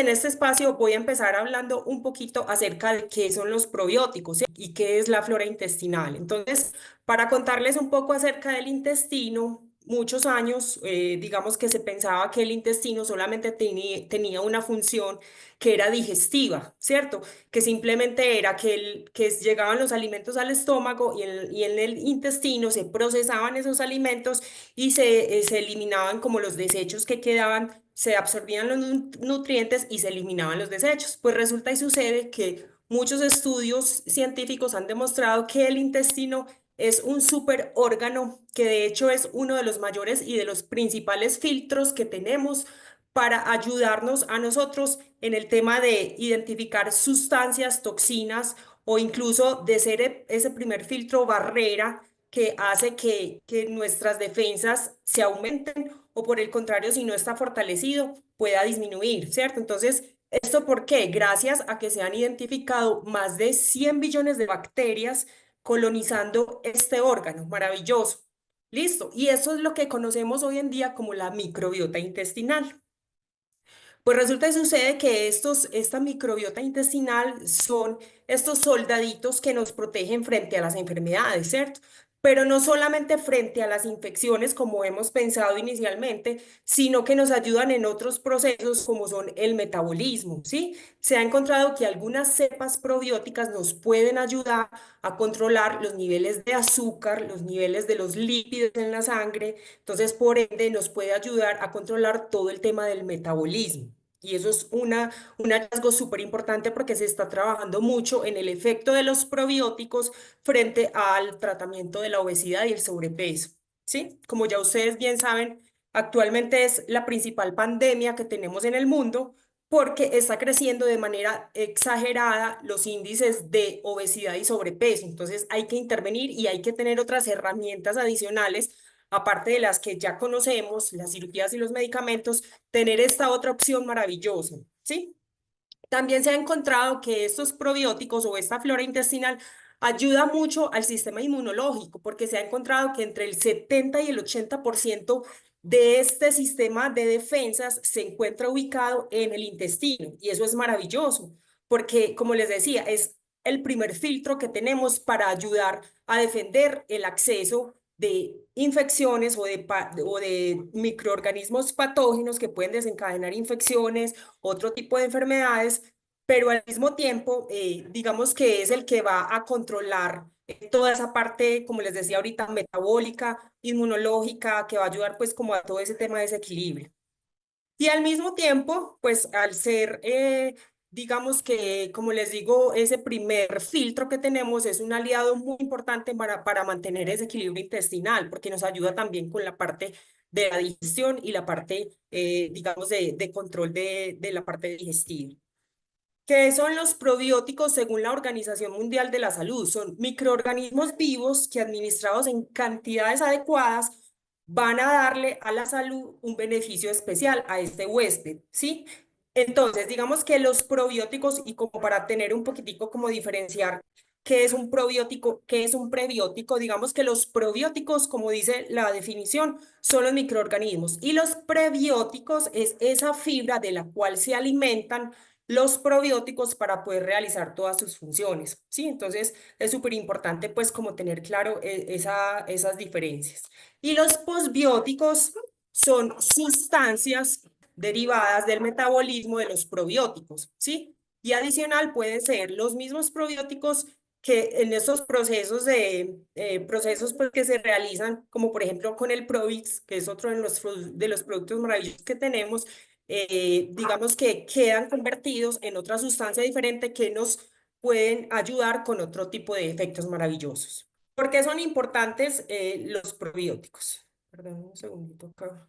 En este espacio voy a empezar hablando un poquito acerca de qué son los probióticos, ¿sí? Y qué es la flora intestinal. Entonces, para contarles un poco acerca del intestino, muchos años, digamos que se pensaba que el intestino solamente tenía una función que era digestiva, ¿cierto? Que simplemente era que llegaban los alimentos al estómago y en el intestino se procesaban esos alimentos y se eliminaban como los desechos que quedaban, se absorbían los nutrientes y se eliminaban los desechos. Pues resulta y sucede que muchos estudios científicos han demostrado que el intestino es un superórgano que de hecho es uno de los mayores y de los principales filtros que tenemos para ayudarnos a nosotros en el tema de identificar sustancias, toxinas o incluso de ser ese primer filtro barrera que hace que nuestras defensas se aumenten o por el contrario, si no está fortalecido, pueda disminuir, ¿cierto? Entonces, ¿esto por qué? Gracias a que se han identificado más de 100 billones de bacterias colonizando este órgano, maravilloso. Listo. Y eso es lo que conocemos hoy en día como la microbiota intestinal. Pues resulta y sucede que esta microbiota intestinal son estos soldaditos que nos protegen frente a las enfermedades, ¿cierto? Pero no solamente frente a las infecciones, como hemos pensado inicialmente, sino que nos ayudan en otros procesos como son el metabolismo, ¿sí? Se ha encontrado que algunas cepas probióticas nos pueden ayudar a controlar los niveles de azúcar, los niveles de los lípidos en la sangre, entonces por ende nos puede ayudar a controlar todo el tema del metabolismo. Y eso es un hallazgo súper importante porque se está trabajando mucho en el efecto de los probióticos frente al tratamiento de la obesidad y el sobrepeso. ¿Sí? Como ya ustedes bien saben, actualmente es la principal pandemia que tenemos en el mundo porque está creciendo de manera exagerada los índices de obesidad y sobrepeso. Entonces hay que intervenir y hay que tener otras herramientas adicionales, aparte de las que ya conocemos, las cirugías y los medicamentos, tener esta otra opción maravillosa, ¿sí? También se ha encontrado que estos probióticos o esta flora intestinal ayuda mucho al sistema inmunológico, porque se ha encontrado que entre el 70 y el 80% de este sistema de defensas se encuentra ubicado en el intestino. Y eso es maravilloso, porque como les decía, es el primer filtro que tenemos para ayudar a defender el acceso de infecciones o de microorganismos patógenos que pueden desencadenar infecciones, otro tipo de enfermedades, pero al mismo tiempo, digamos que es el que va a controlar toda esa parte, como les decía ahorita, metabólica, inmunológica, que va a ayudar pues como a todo ese tema de desequilibrio. Y al mismo tiempo, pues al ser, digamos que, como les digo, ese primer filtro que tenemos es un aliado muy importante para mantener ese equilibrio intestinal, porque nos ayuda también con la parte de la digestión y la parte, digamos, de control de la parte digestiva. ¿Qué son los probióticos según la Organización Mundial de la Salud? Son microorganismos vivos que administrados en cantidades adecuadas van a darle a la salud un beneficio especial a este huésped, ¿sí? Entonces, digamos que los probióticos, y como para tener un poquitico como diferenciar qué es un probiótico, qué es un prebiótico, digamos que los probióticos, como dice la definición, son los microorganismos y los prebióticos es esa fibra de la cual se alimentan los probióticos para poder realizar todas sus funciones, ¿sí? Entonces es súper importante pues como tener claro esas diferencias. Y los posbióticos son sustancias derivadas del metabolismo de los probióticos, ¿sí? Y adicional pueden ser los mismos probióticos que en estos procesos pues, que se realizan, como por ejemplo con el Probix, que es otro de los productos maravillosos que tenemos, digamos que quedan convertidos en otra sustancia diferente que nos pueden ayudar con otro tipo de efectos maravillosos. ¿Por qué son importantes los probióticos? Perdón, un segundito acá.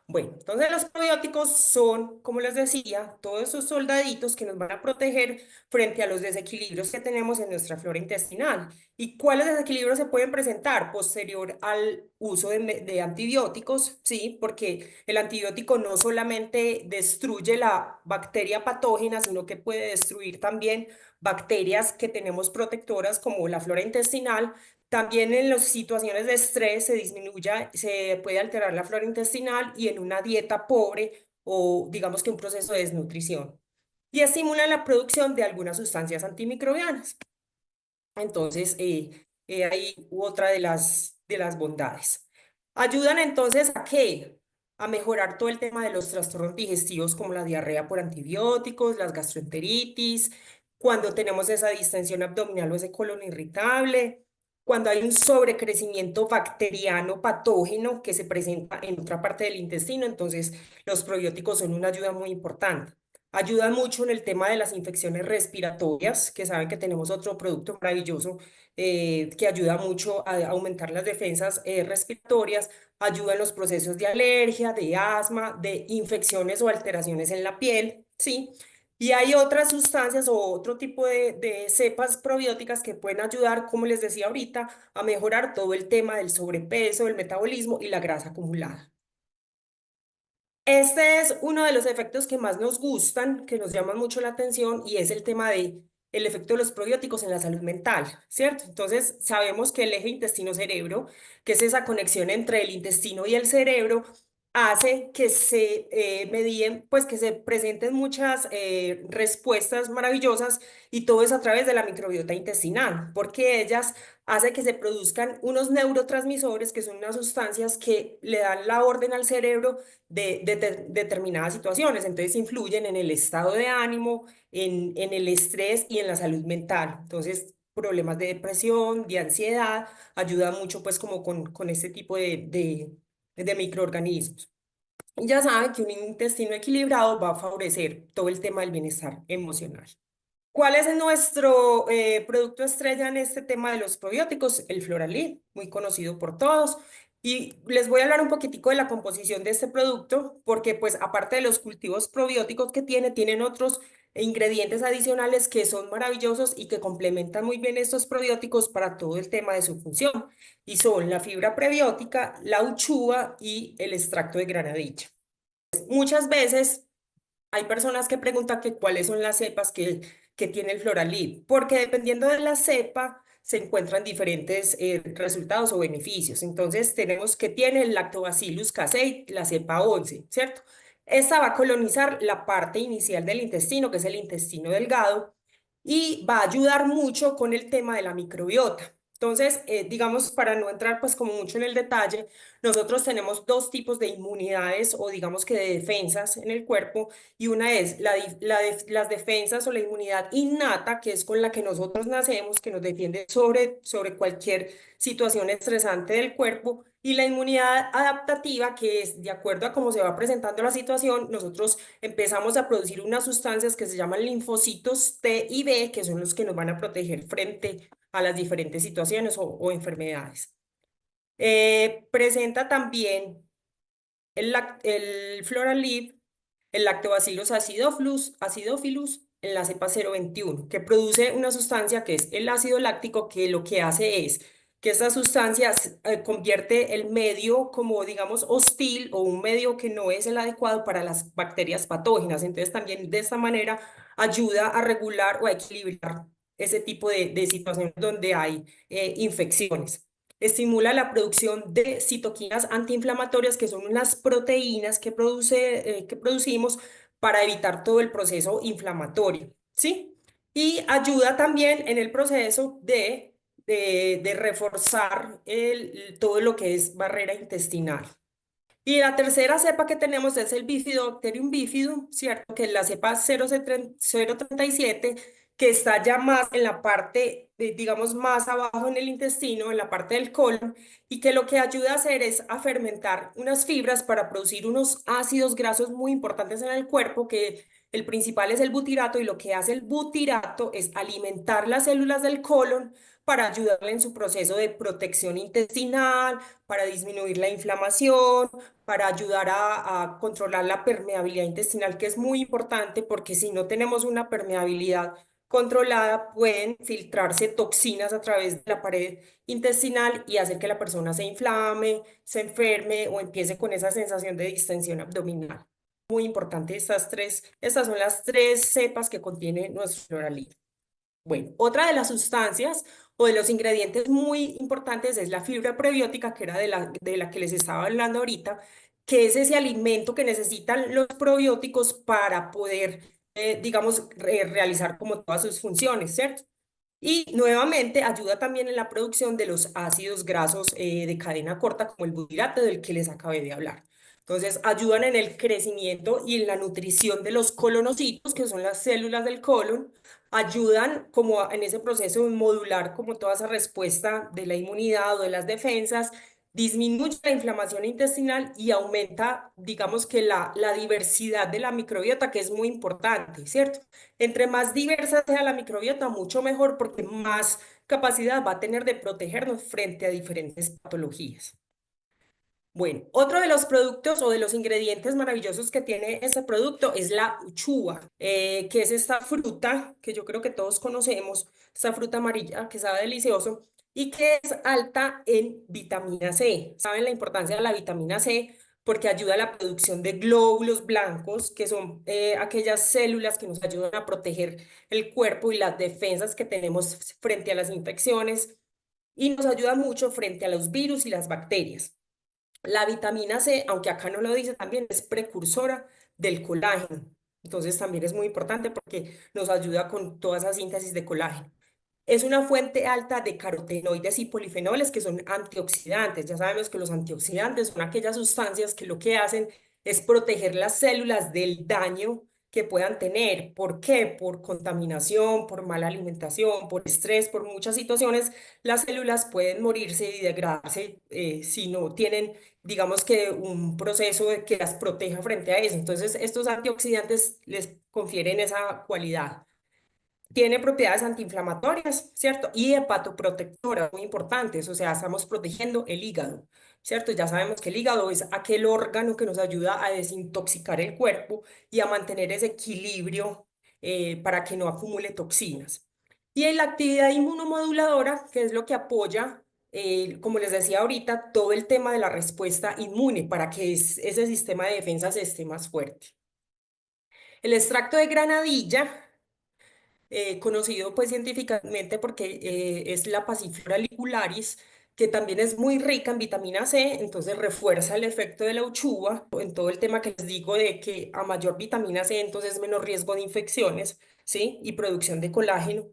Bueno, entonces los probióticos son, como les decía, todos esos soldaditos que nos van a proteger frente a los desequilibrios que tenemos en nuestra flora intestinal. ¿Y cuáles desequilibrios se pueden presentar posterior al uso de antibióticos? Sí, porque el antibiótico no solamente destruye la bacteria patógena, sino que puede destruir también bacterias que tenemos protectoras como la flora intestinal. También en las situaciones de estrés se puede alterar la flora intestinal y en una dieta pobre o digamos que un proceso de desnutrición. Y estimula la producción de algunas sustancias antimicrobianas. Entonces, ahí otra de las bondades. Ayudan entonces a qué? A mejorar todo el tema de los trastornos digestivos como la diarrea por antibióticos, las gastroenteritis, cuando tenemos esa distensión abdominal o ese colon irritable, cuando hay un sobrecrecimiento bacteriano patógeno que se presenta en otra parte del intestino, entonces los probióticos son una ayuda muy importante. Ayudan mucho en el tema de las infecciones respiratorias, que saben que tenemos otro producto maravilloso que ayuda mucho a aumentar las defensas respiratorias, ayuda en los procesos de alergia, de asma, de infecciones o alteraciones en la piel, ¿sí? Y hay otras sustancias o otro tipo de cepas probióticas que pueden ayudar, como les decía ahorita, a mejorar todo el tema del sobrepeso, el metabolismo y la grasa acumulada. Este es uno de los efectos que más nos gustan, que nos llaman mucho la atención, y es el tema de el efecto de los probióticos en la salud mental, ¿cierto? Entonces, sabemos que el eje intestino-cerebro, que es esa conexión entre el intestino y el cerebro, hace que se medien, pues que se presenten muchas respuestas maravillosas, y todo es a través de la microbiota intestinal, porque ellas hace que se produzcan unos neurotransmisores, que son unas sustancias que le dan la orden al cerebro de determinadas situaciones. Entonces influyen en el estado de ánimo, en el estrés y en la salud mental. Entonces, problemas de depresión, de ansiedad, ayuda mucho pues como con este tipo de microorganismos. Y ya saben que un intestino equilibrado va a favorecer todo el tema del bienestar emocional. ¿Cuál es nuestro producto estrella en este tema de los probióticos? El Floralid, muy conocido por todos. Y les voy a hablar un poquitico de la composición de este producto, porque pues aparte de los cultivos probióticos que tiene, tienen otros ingredientes adicionales que son maravillosos y que complementan muy bien estos probióticos para todo el tema de su función. Y son la fibra prebiótica, la uchuva y el extracto de granadilla. Muchas veces hay personas que preguntan que cuáles son las cepas que tiene el Floralid, porque dependiendo de la cepa se encuentran diferentes resultados o beneficios. Entonces tenemos que tiene el Lactobacillus casei, la cepa 11, ¿cierto? Esta va a colonizar la parte inicial del intestino, que es el intestino delgado, y va a ayudar mucho con el tema de la microbiota. Entonces, digamos, para no entrar pues como mucho en el detalle, nosotros tenemos dos tipos de inmunidades o digamos que de defensas en el cuerpo, y una es las defensas o la inmunidad innata, que es con la que nosotros nacemos, que nos defiende sobre cualquier situación estresante del cuerpo, y la inmunidad adaptativa, que es de acuerdo a cómo se va presentando la situación, nosotros empezamos a producir unas sustancias que se llaman linfocitos T y B, que son los que nos van a proteger frente a las diferentes situaciones o enfermedades. Presenta también el Floralid, el Lactobacillus acidophilus en la cepa 021, que produce una sustancia que es el ácido láctico, que lo que hace es que esta sustancia convierte el medio como, digamos, hostil o un medio que no es el adecuado para las bacterias patógenas. Entonces, también de esta manera ayuda a regular o a equilibrar ese tipo de situaciones donde hay infecciones. Estimula la producción de citoquinas antiinflamatorias, que son unas proteínas que producimos para evitar todo el proceso inflamatorio, ¿sí? Y ayuda también en el proceso de reforzar todo lo que es barrera intestinal. Y la tercera cepa que tenemos es el Bifidobacterium bifidum, ¿cierto? Que es la cepa 037, que está ya más en la parte, digamos, más abajo en el intestino, en la parte del colon, y que lo que ayuda a hacer es a fermentar unas fibras para producir unos ácidos grasos muy importantes en el cuerpo, que el principal es el butirato, y lo que hace el butirato es alimentar las células del colon para ayudarle en su proceso de protección intestinal, para disminuir la inflamación, para ayudar a controlar la permeabilidad intestinal, que es muy importante, porque si no tenemos una permeabilidad controlada, pueden filtrarse toxinas a través de la pared intestinal y hacer que la persona se inflame, se enferme o empiece con esa sensación de distensión abdominal. Muy importante estas son las tres cepas que contiene nuestro Floralid. Bueno, otra de las sustancias o de los ingredientes muy importantes es la fibra prebiótica, que era de la que les estaba hablando ahorita, que es ese alimento que necesitan los probióticos para poder, digamos, realizar como todas sus funciones, ¿cierto? Y nuevamente ayuda también en la producción de los ácidos grasos de cadena corta, como el butirato del que les acabé de hablar. Entonces, ayudan en el crecimiento y en la nutrición de los colonocitos, que son las células del colon. Ayudan como en ese proceso de modular como toda esa respuesta de la inmunidad o de las defensas. Disminuye la inflamación intestinal y aumenta, digamos que la diversidad de la microbiota, que es muy importante, ¿cierto? Entre más diversa sea la microbiota, mucho mejor, porque más capacidad va a tener de protegernos frente a diferentes patologías. Bueno, otro de los productos o de los ingredientes maravillosos que tiene este producto es la uchuva, que es esta fruta que yo creo que todos conocemos, esta fruta amarilla que sabe delicioso y que es alta en vitamina C. ¿Saben la importancia de la vitamina C? Porque ayuda a la producción de glóbulos blancos, que son aquellas células que nos ayudan a proteger el cuerpo y las defensas que tenemos frente a las infecciones y nos ayuda mucho frente a los virus y las bacterias. La vitamina C, aunque acá no lo dice también, es precursora del colágeno. Entonces también es muy importante porque nos ayuda con toda esa síntesis de colágeno. Es una fuente alta de carotenoides y polifenoles que son antioxidantes. Ya sabemos que los antioxidantes son aquellas sustancias que lo que hacen es proteger las células del daño que puedan tener. ¿Por qué? Por contaminación, por mala alimentación, por estrés, por muchas situaciones. Las células pueden morirse y degradarse si no tienen, digamos que un proceso que las proteja frente a eso. Entonces, estos antioxidantes les confieren esa cualidad. Tiene propiedades antiinflamatorias, ¿cierto? Y hepatoprotectoras, muy importantes, o sea, estamos protegiendo el hígado, ¿cierto? Ya sabemos que el hígado es aquel órgano que nos ayuda a desintoxicar el cuerpo y a mantener ese equilibrio para que no acumule toxinas. Y en la actividad inmunomoduladora, que es lo que apoya, como les decía ahorita, todo el tema de la respuesta inmune para que ese sistema de defensas esté más fuerte. El extracto de granadilla conocido pues científicamente porque es la Passiflora ligularis, que también es muy rica en vitamina C, entonces refuerza el efecto de la uchuva en todo el tema que les digo de que a mayor vitamina C, entonces menos riesgo de infecciones, ¿sí? Y producción de colágeno.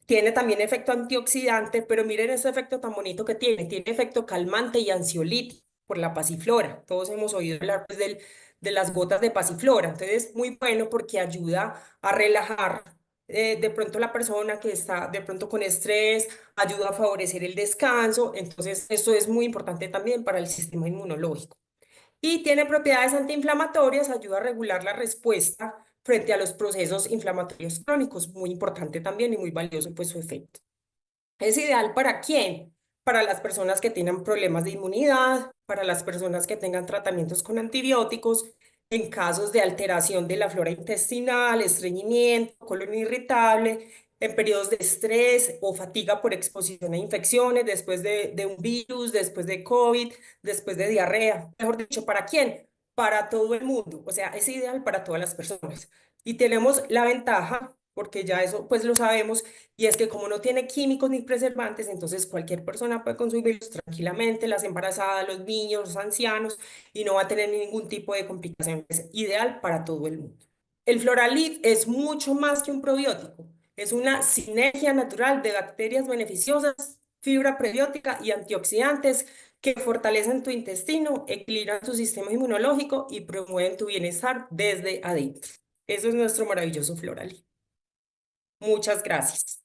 Tiene también efecto antioxidante, pero miren ese efecto tan bonito que tiene. Tiene efecto calmante y ansiolítico por la pasiflora. Todos hemos oído hablar pues, de las gotas de pasiflora. Entonces, muy bueno porque ayuda a relajar de pronto la persona que está de pronto con estrés, ayuda a favorecer el descanso. Entonces, esto es muy importante también para el sistema inmunológico. Y tiene propiedades antiinflamatorias, ayuda a regular la respuesta frente a los procesos inflamatorios crónicos, muy importante también y muy valioso pues su efecto. ¿Es ideal para quién? Para las personas que tengan problemas de inmunidad, para las personas que tengan tratamientos con antibióticos, en casos de alteración de la flora intestinal, estreñimiento, colon irritable, en periodos de estrés o fatiga por exposición a infecciones, después de un virus, después de COVID, después de diarrea. Mejor dicho, ¿para quién? Para todo el mundo. O sea, es ideal para todas las personas. Y tenemos la ventaja, porque ya eso pues lo sabemos, y es que como no tiene químicos ni preservantes, entonces cualquier persona puede consumirlos tranquilamente, las embarazadas, los niños, los ancianos, y no va a tener ningún tipo de complicación. Es ideal para todo el mundo. El Floralid es mucho más que un probiótico. Es una sinergia natural de bacterias beneficiosas, fibra prebiótica y antioxidantes que fortalecen tu intestino, equilibran tu sistema inmunológico y promueven tu bienestar desde adentro. Eso es nuestro maravilloso Floralid. Muchas gracias.